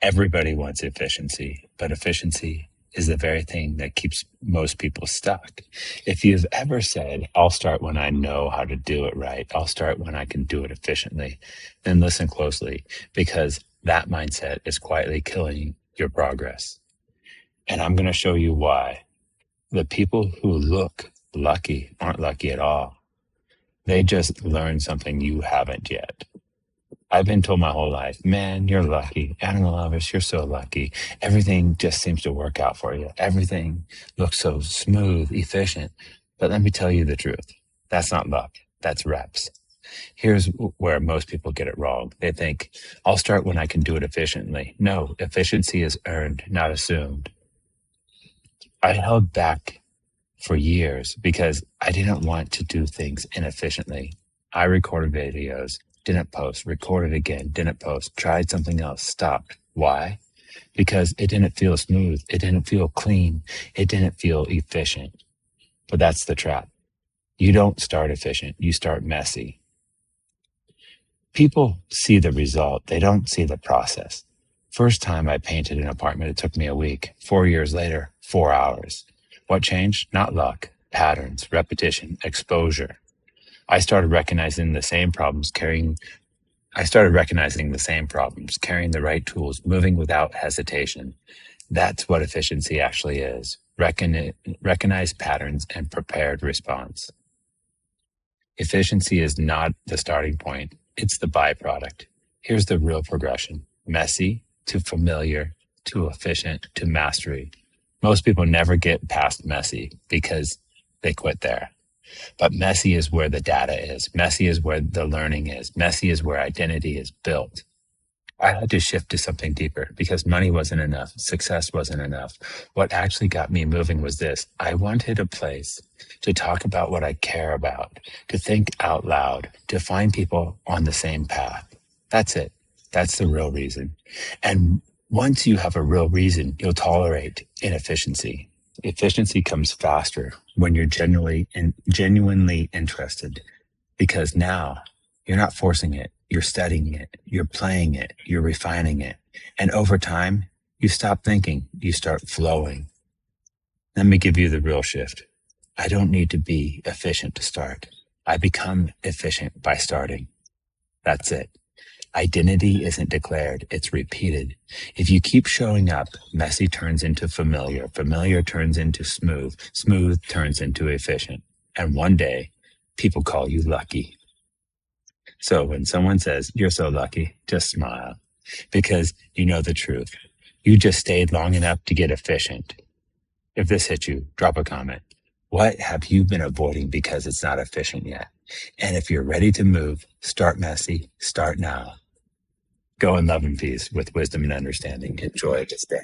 Everybody wants efficiency, but efficiency is the very thing that keeps most people stuck. If you've ever said, I'll start when I know how to do it right, I'll start when I can do it efficiently, then listen closely, because that mindset is quietly killing your progress. And I'm going to show you why. The people who look lucky aren't lucky at all. They just learned something you haven't yet. I've been told my whole life, man, you're lucky. Animal Elvis, you're so lucky. Everything just seems to work out for you. Everything looks so smooth, efficient. But let me tell you the truth. That's not luck. That's reps. Here's where most people get it wrong. They think, I'll start when I can do it efficiently. No, efficiency is earned, not assumed. I held back for years because I didn't want to do things inefficiently. I recorded videos, didn't post, recorded again, didn't post, tried something else, stopped. Why? Because it didn't feel smooth. It didn't feel clean. It didn't feel efficient. But that's the trap. You don't start efficient. You start messy. People see the result. They don't see the process. First time I painted an apartment, it took me a week. 4 years later, 4 hours. What changed? Not luck, patterns, repetition, exposure. I started recognizing the same problems, carrying the right tools, moving without hesitation. That's what efficiency actually is. Recognize patterns and prepared response. Efficiency is not the starting point. It's the byproduct. Here's the real progression. Messy to familiar to efficient to mastery. Most people never get past messy because they quit there. But messy is where the data is. Messy is where the learning is. Messy is where identity is built. I had to shift to something deeper because money wasn't enough. Success wasn't enough. What actually got me moving was this. I wanted a place to talk about what I care about, to think out loud, to find people on the same path. That's it. That's the real reason. And once you have a real reason, you'll tolerate inefficiency. Efficiency comes faster when you're genuinely interested, because now you're not forcing it. You're studying it. You're playing it. You're refining it. And over time, you stop thinking. You start flowing. Let me give you the real shift. I don't need to be efficient to start. I become efficient by starting. That's it. Identity isn't declared, it's repeated. If you keep showing up, messy turns into familiar, familiar turns into smooth, smooth turns into efficient. And one day, people call you lucky. So when someone says, you're so lucky, just smile, because you know the truth. You just stayed long enough to get efficient. If this hit you, drop a comment. What have you been avoiding because it's not efficient yet? And if you're ready to move, start messy, start now. Go in love and peace with wisdom and understanding. Enjoy this day.